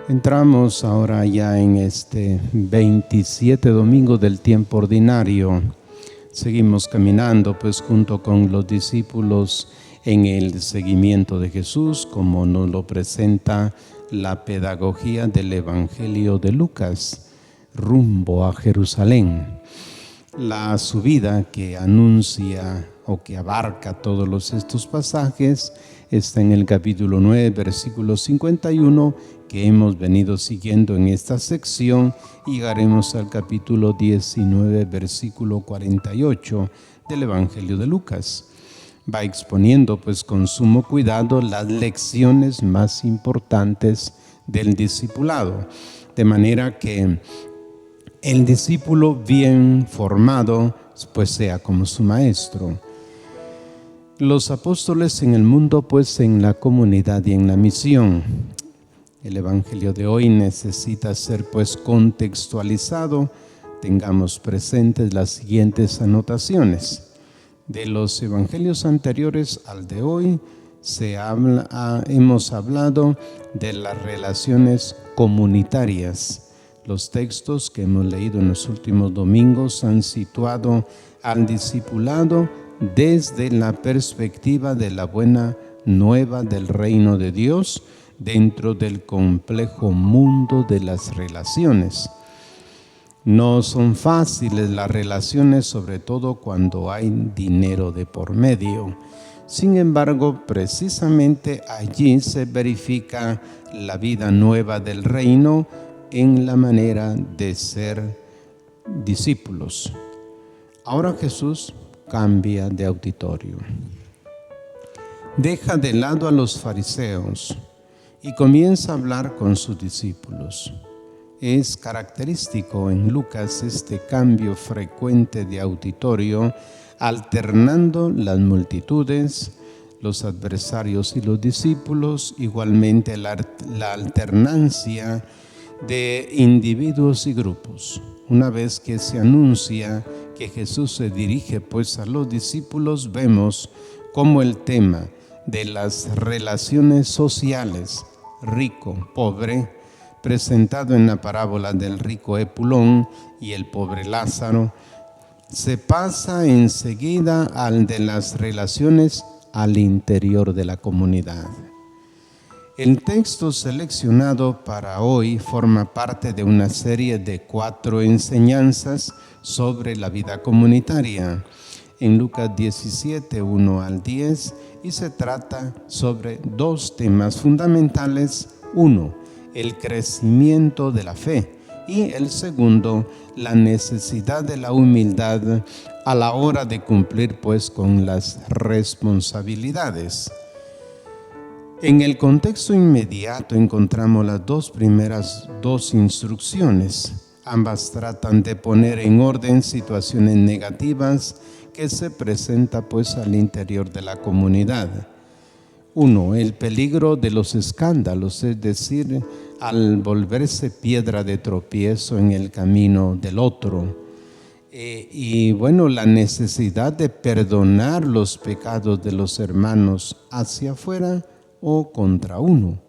Entramos ahora ya en este 27 domingo del tiempo ordinario. Seguimos caminando pues junto con los discípulos en el seguimiento de Jesús, como nos lo presenta la pedagogía del Evangelio de Lucas, rumbo a Jerusalén. La subida que anuncia o que abarca todos estos pasajes está en el capítulo 9, versículo 51, que hemos venido siguiendo en esta sección, y llegaremos al capítulo 19, versículo 48 del Evangelio de Lucas. Va exponiendo pues con sumo cuidado las lecciones más importantes del discipulado, de manera que el discípulo bien formado pues sea como su maestro. Los apóstoles en el mundo, pues en la comunidad y en la misión. El Evangelio de hoy necesita ser pues contextualizado. Tengamos presentes las siguientes anotaciones. De los evangelios anteriores al de hoy hemos hablado de las relaciones comunitarias. Los textos que hemos leído en los últimos domingos han situado al discipulado desde la perspectiva de la buena nueva del reino de Dios dentro del complejo mundo de las relaciones. No son fáciles las relaciones, sobre todo cuando hay dinero de por medio. Sin embargo, precisamente allí se verifica la vida nueva del reino en la manera de ser discípulos. Ahora Jesús cambia de auditorio. Deja de lado a los fariseos y comienza a hablar con sus discípulos. Es característico en Lucas este cambio frecuente de auditorio, alternando las multitudes, los adversarios y los discípulos, igualmente la alternancia de individuos y grupos. Una vez que se anuncia que Jesús se dirige pues a los discípulos, vemos cómo el tema de las relaciones sociales, rico, pobre, presentado en la parábola del rico Epulón y el pobre Lázaro, se pasa enseguida al de las relaciones al interior de la comunidad. El texto seleccionado para hoy forma parte de una serie de 4 enseñanzas sobre la vida comunitaria en Lucas 17, 1 al 10, y se trata sobre 2 temas fundamentales. 1, el crecimiento de la fe, y el segundo, la necesidad de la humildad a la hora de cumplir pues con las responsabilidades. En el contexto inmediato encontramos las 2 primeras instrucciones. Ambas tratan de poner en orden situaciones negativas que se presentan pues al interior de la comunidad. 1, el peligro de los escándalos, es decir, al volverse piedra de tropiezo en el camino del otro. La necesidad de perdonar los pecados de los hermanos hacia afuera o contra uno.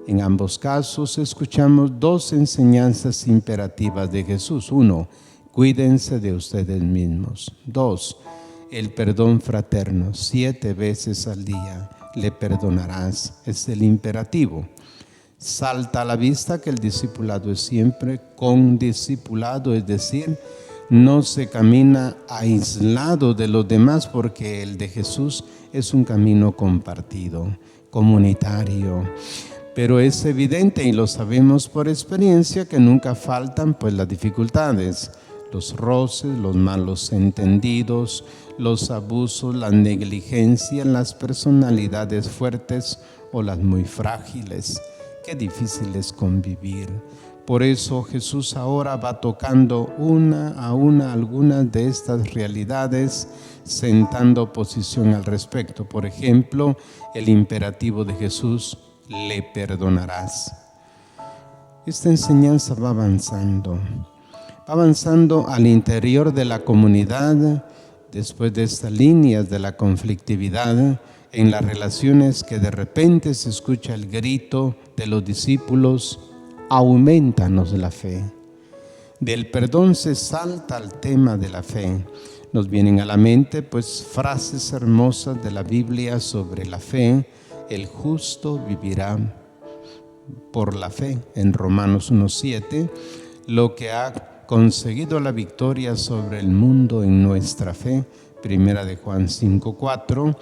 En ambos casos escuchamos 2 enseñanzas imperativas de Jesús. 1, cuídense de ustedes mismos. 2, el perdón fraterno. 7 veces al día le perdonarás. Es el imperativo. Salta a la vista que el discipulado es siempre condiscipulado, es decir, no se camina aislado de los demás, porque el de Jesús es un camino compartido, comunitario. Pero es evidente, y lo sabemos por experiencia, que nunca faltan pues las dificultades, los roces, los malos entendidos, los abusos, la negligencia, las personalidades fuertes o las muy frágiles. Qué difícil es convivir. Por eso Jesús ahora va tocando una a una algunas de estas realidades, sentando posición al respecto. Por ejemplo, el imperativo de Jesús: le perdonarás. Esta enseñanza va avanzando al interior de la comunidad, después de estas líneas de la conflictividad, en las relaciones que de repente se escucha el grito de los discípulos: aumentanos la fe. Del perdón se salta al tema de la fe. Nos vienen a la mente pues frases hermosas de la Biblia sobre la fe. El justo vivirá por la fe. En Romanos 1:7, lo que ha conseguido la victoria sobre el mundo en nuestra fe. Primera de Juan 5:4,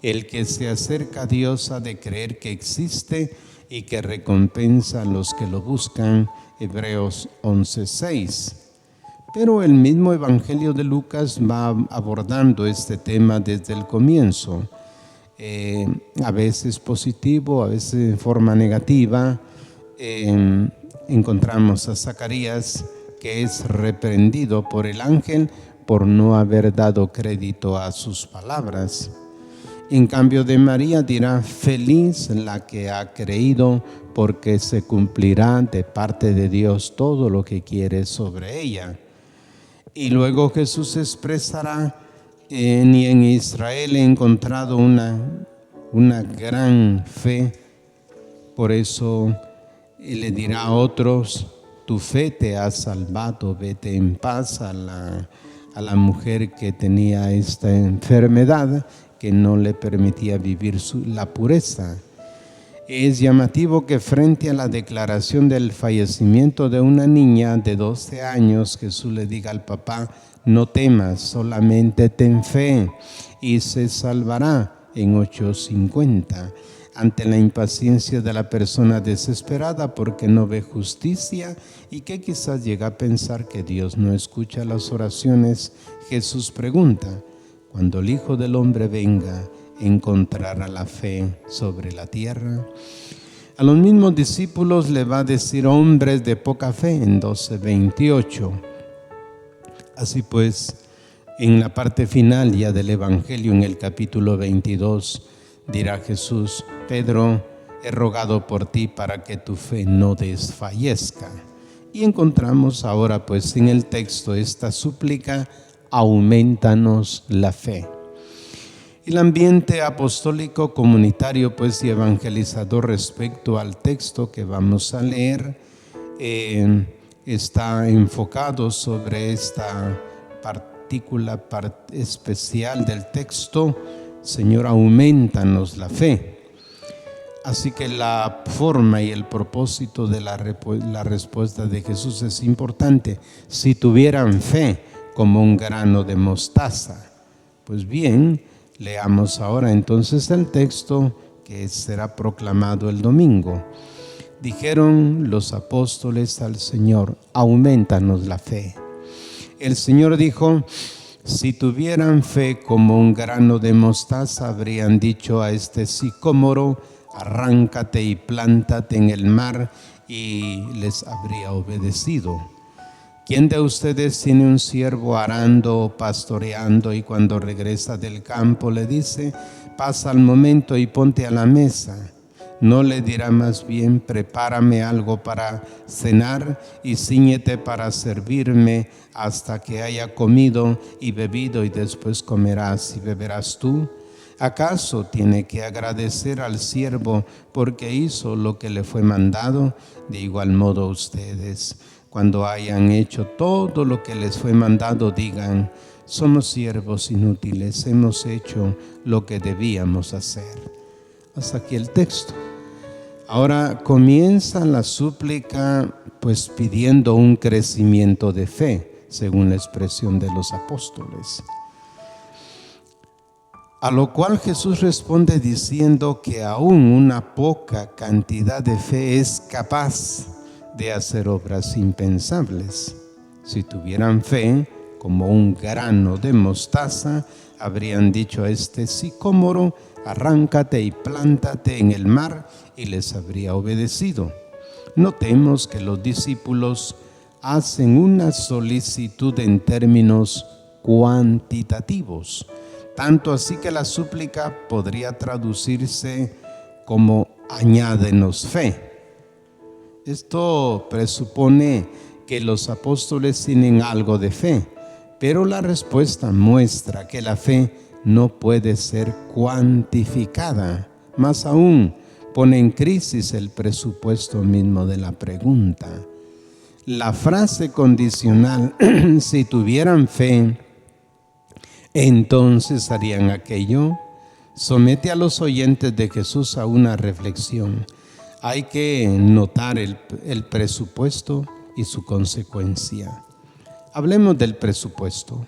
el que se acerca a Dios ha de creer que existe y que recompensa a los que lo buscan. Hebreos 11:6. Pero el mismo Evangelio de Lucas va abordando este tema desde el comienzo, a veces positivo, a veces de forma negativa. Encontramos a Zacarías, que es reprendido por el ángel por no haber dado crédito a sus palabras. En cambio de María dirá: feliz la que ha creído, porque se cumplirá de parte de Dios todo lo que quiere sobre ella. Y luego Jesús expresará: ni en Israel he encontrado una gran fe. Por eso le dirá a otros: tu fe te ha salvado, vete en paz. A la mujer que tenía esta enfermedad que no le permitía vivir la pureza. Es llamativo que frente a la declaración del fallecimiento de una niña de 12 años, Jesús le diga al papá: no temas, solamente ten fe y se salvará, en 8:50. Ante la impaciencia de la persona desesperada porque no ve justicia y que quizás llega a pensar que Dios no escucha las oraciones, Jesús pregunta: cuando el Hijo del Hombre venga, ¿encontrará la fe sobre la tierra? A los mismos discípulos le va a decir: hombres de poca fe, en 12:28. Así pues, en la parte final ya del Evangelio, en el capítulo 22, dirá Jesús: Pedro, he rogado por ti para que tu fe no desfallezca. Y encontramos ahora pues en el texto esta súplica: aumentanos la fe. El ambiente apostólico, comunitario pues y evangelizador respecto al texto que vamos a leer está enfocado sobre esta partícula especial del texto: Señor, aumentanos la fe. Así que la forma y el propósito de la respuesta de Jesús es importante. Si tuvieran fe como un grano de mostaza. Pues bien, leamos ahora entonces el texto que será proclamado el domingo. Dijeron los apóstoles al Señor: aumentanos la fe. El Señor dijo: si tuvieran fe como un grano de mostaza, habrían dicho a este sicómoro: arráncate y plántate en el mar, y les habría obedecido. ¿Quién de ustedes tiene un siervo arando o pastoreando y cuando regresa del campo le dice: pasa al momento y ponte a la mesa? ¿No le dirá más bien: prepárame algo para cenar y cíñete para servirme hasta que haya comido y bebido, y después comerás y beberás tú? ¿Acaso tiene que agradecer al siervo porque hizo lo que le fue mandado? De igual modo ustedes, cuando hayan hecho todo lo que les fue mandado, digan: somos siervos inútiles, hemos hecho lo que debíamos hacer. Hasta aquí el texto. Ahora comienza la súplica pues pidiendo un crecimiento de fe, según la expresión de los apóstoles. A lo cual Jesús responde diciendo que aún una poca cantidad de fe es capaz de hacer obras impensables. Si tuvieran fe como un grano de mostaza, habrían dicho a este sicómoro: arráncate y plántate en el mar, y les habría obedecido. Notemos que los discípulos hacen una solicitud en términos cuantitativos, tanto así que la súplica podría traducirse como: añádenos fe. Esto presupone que los apóstoles tienen algo de fe, pero la respuesta muestra que la fe no puede ser cuantificada. Más aún, pone en crisis el presupuesto mismo de la pregunta. La frase condicional, si tuvieran fe, entonces harían aquello, somete a los oyentes de Jesús a una reflexión. Hay que notar el presupuesto y su consecuencia. Hablemos del presupuesto.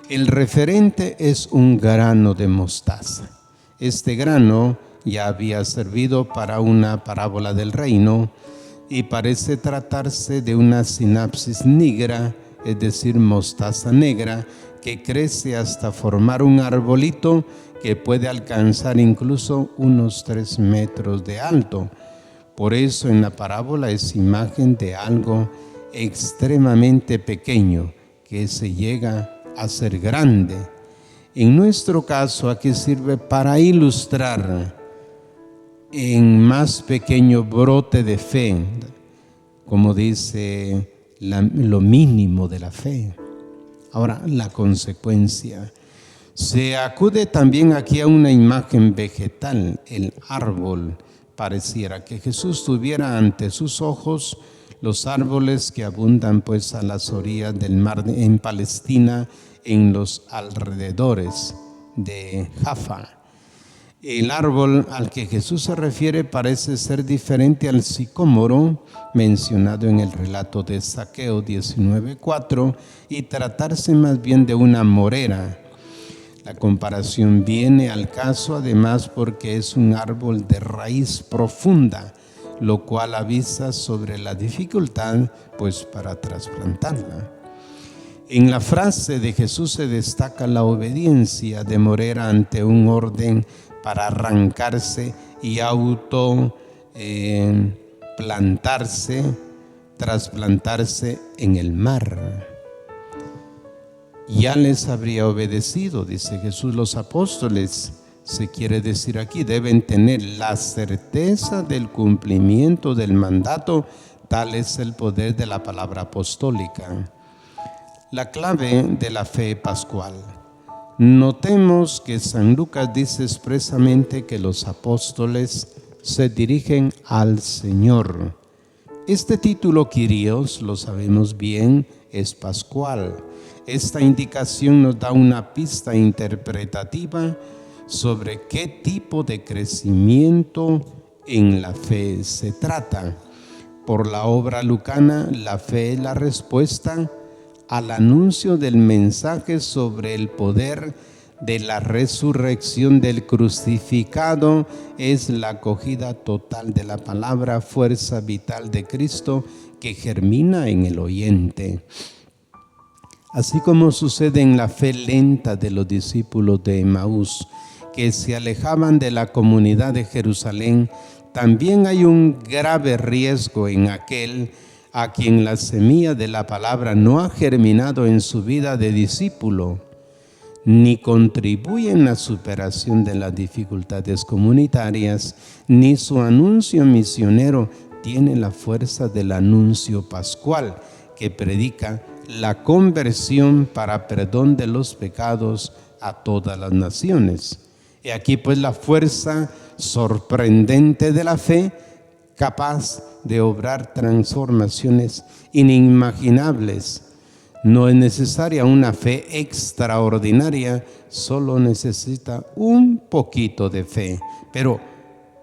El referente es un grano de mostaza. Este grano ya había servido para una parábola del reino y parece tratarse de una sinapsis nigra, es decir, mostaza negra, que crece hasta formar un arbolito que puede alcanzar incluso unos 3 metros de alto. Por eso en la parábola es imagen de algo extremadamente pequeño que se llega a ser grande. En nuestro caso, aquí sirve para ilustrar en más pequeño brote de fe, como dice lo mínimo de la fe. Ahora, la consecuencia. Se acude también aquí a una imagen vegetal, el árbol. Pareciera que Jesús tuviera ante sus ojos los árboles que abundan pues a las orillas del mar en Palestina, en los alrededores de Jaffa. El árbol al que Jesús se refiere parece ser diferente al sicómoro mencionado en el relato de Zaqueo 19:4 y tratarse más bien de una morera. La comparación viene al caso además porque es un árbol de raíz profunda, lo cual avisa sobre la dificultad pues para trasplantarla. En la frase de Jesús se destaca la obediencia de morera ante un orden para arrancarse y trasplantarse en el mar. Ya les habría obedecido, dice Jesús. Los apóstoles, se quiere decir aquí, deben tener la certeza del cumplimiento del mandato. Tal es el poder de la palabra apostólica. La clave de la fe pascual. Notemos que San Lucas dice expresamente que los apóstoles se dirigen al Señor. Este título Kyrios, lo sabemos bien, es pascual. Esta indicación nos da una pista interpretativa sobre qué tipo de crecimiento en la fe se trata. Por la obra lucana, la fe es la respuesta al anuncio del mensaje sobre el poder de la resurrección del crucificado. Es la acogida total de la palabra, fuerza vital de Cristo que germina en el oyente. Así como sucede en la fe lenta de los discípulos de Emaús, que se alejaban de la comunidad de Jerusalén, también hay un grave riesgo en aquel a quien la semilla de la palabra no ha germinado en su vida de discípulo, ni contribuye en la superación de las dificultades comunitarias, ni su anuncio misionero tiene la fuerza del anuncio pascual que predica la conversión para perdón de los pecados a todas las naciones. Y aquí pues la fuerza sorprendente de la fe, capaz de obrar transformaciones inimaginables. No es necesaria una fe extraordinaria, solo necesita un poquito de fe. Pero,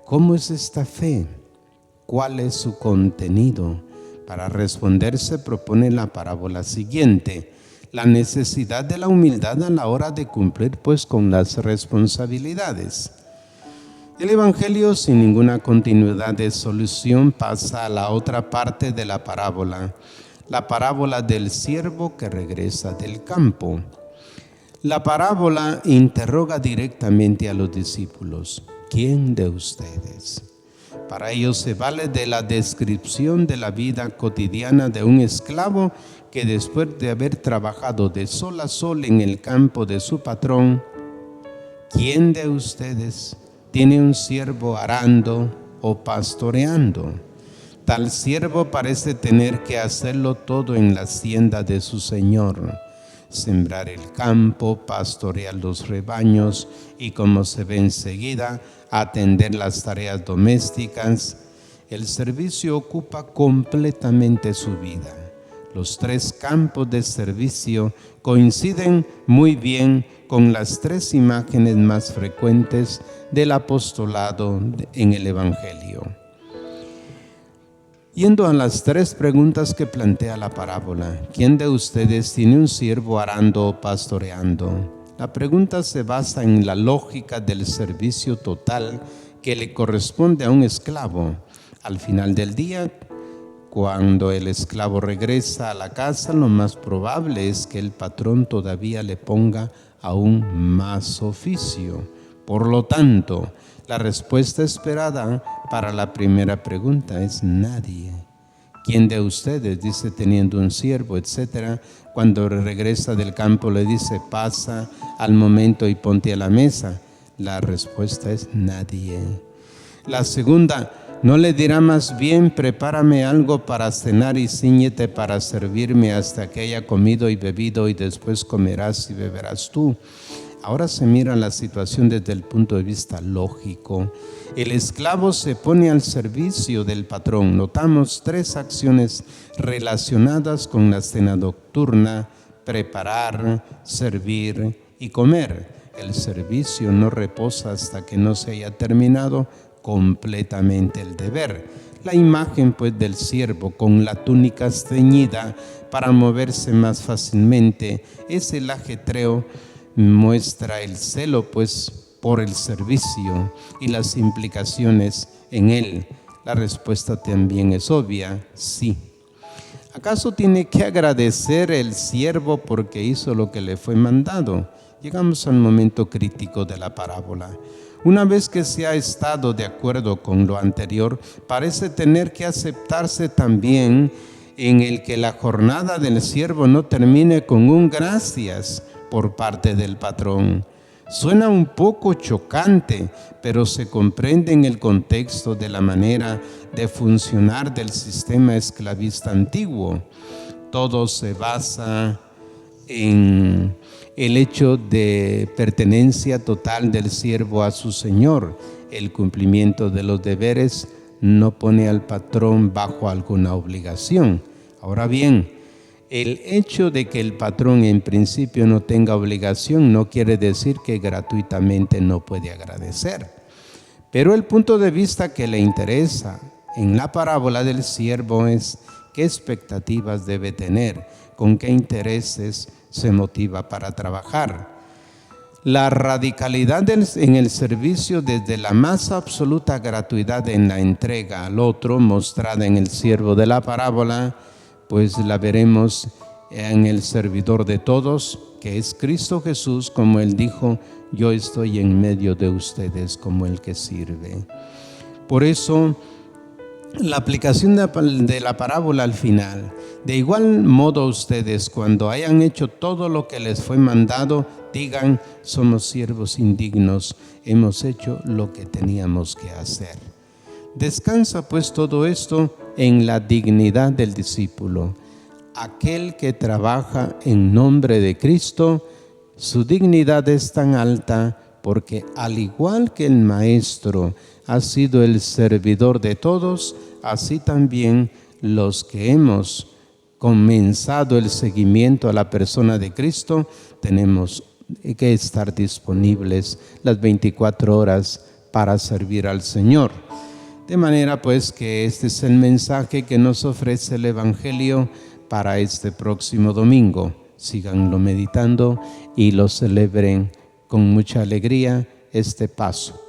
¿cómo es esta fe? ¿Cuál es su contenido? Para responder se propone la parábola siguiente: la necesidad de la humildad a la hora de cumplir pues con las responsabilidades. El Evangelio, sin ninguna continuidad de solución, pasa a la otra parte de la parábola del siervo que regresa del campo. La parábola interroga directamente a los discípulos: ¿quién de ustedes? Para ello se vale de la descripción de la vida cotidiana de un esclavo que después de haber trabajado de sol a sol en el campo de su patrón, ¿quién de ustedes tiene un siervo arando o pastoreando? Tal siervo parece tener que hacerlo todo en la hacienda de su señor. sembrar el campo, pastorear los rebaños y, como se ve enseguida, atender las tareas domésticas. El servicio ocupa completamente su vida. Los tres campos de servicio coinciden muy bien con las tres imágenes más frecuentes del apostolado en el Evangelio. Yendo a las tres preguntas que plantea la parábola, ¿quién de ustedes tiene un siervo arando o pastoreando? La pregunta se basa en la lógica del servicio total que le corresponde a un esclavo. Al final del día, cuando el esclavo regresa a la casa, lo más probable es que el patrón todavía le ponga aún más oficio. Por lo tanto, la respuesta esperada para la primera pregunta es nadie. ¿Quién de ustedes, dice, teniendo un siervo, etcétera, cuando regresa del campo le dice, pasa al momento y ponte a la mesa? La respuesta es nadie. La segunda, ¿no le dirá más bien, prepárame algo para cenar y cíñete para servirme hasta que haya comido y bebido y después comerás y beberás tú? Ahora se mira la situación desde el punto de vista lógico. El esclavo se pone al servicio del patrón. Notamos tres acciones relacionadas con la cena nocturna: preparar, servir y comer. El servicio no reposa hasta que no se haya terminado completamente el deber. La imagen pues del siervo con la túnica ceñida para moverse más fácilmente es el ajetreo, muestra el celo pues por el servicio y las implicaciones en él. La respuesta también es obvia, sí. ¿Acaso tiene que agradecer el siervo porque hizo lo que le fue mandado? Llegamos al momento crítico de la parábola. Una vez que se ha estado de acuerdo con lo anterior, parece tener que aceptarse también en el que la jornada del siervo no termine con un gracias por parte del patrón. Suena un poco chocante, pero se comprende en el contexto de la manera de funcionar del sistema esclavista antiguo. Todo se basa en el hecho de pertenencia total del siervo a su señor. El cumplimiento de los deberes no pone al patrón bajo alguna obligación. Ahora bien, el hecho de que el patrón en principio no tenga obligación no quiere decir que gratuitamente no puede agradecer. Pero el punto de vista que le interesa en la parábola del siervo es qué expectativas debe tener, con qué intereses se motiva para trabajar. La radicalidad en el servicio, desde la más absoluta gratuidad en la entrega al otro, mostrada en el siervo de la parábola, pues la veremos en el servidor de todos, que es Cristo Jesús, como Él dijo, yo estoy en medio de ustedes como el que sirve. Por eso, la aplicación de la parábola al final: de igual modo ustedes, cuando hayan hecho todo lo que les fue mandado, digan, somos siervos indignos, hemos hecho lo que teníamos que hacer. Descansa pues todo esto en la dignidad del discípulo. Aquel que trabaja en nombre de Cristo, su dignidad es tan alta porque, al igual que el Maestro ha sido el servidor de todos, así también los que hemos comenzado el seguimiento a la persona de Cristo, tenemos que estar disponibles las 24 horas para servir al Señor. De manera pues que este es el mensaje que nos ofrece el Evangelio para este próximo domingo. Síganlo meditando y lo celebren con mucha alegría este paso.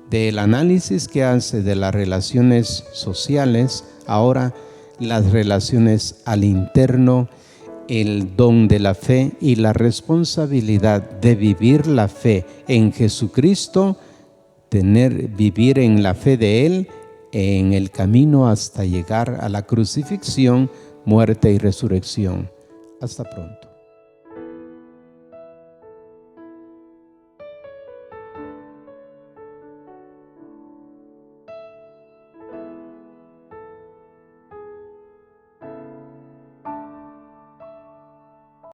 Del análisis que hace de las relaciones sociales, ahora las relaciones al interno, el don de la fe y la responsabilidad de vivir la fe en Jesucristo, vivir en la fe de Él en el camino hasta llegar a la crucifixión, muerte y resurrección. Hasta pronto.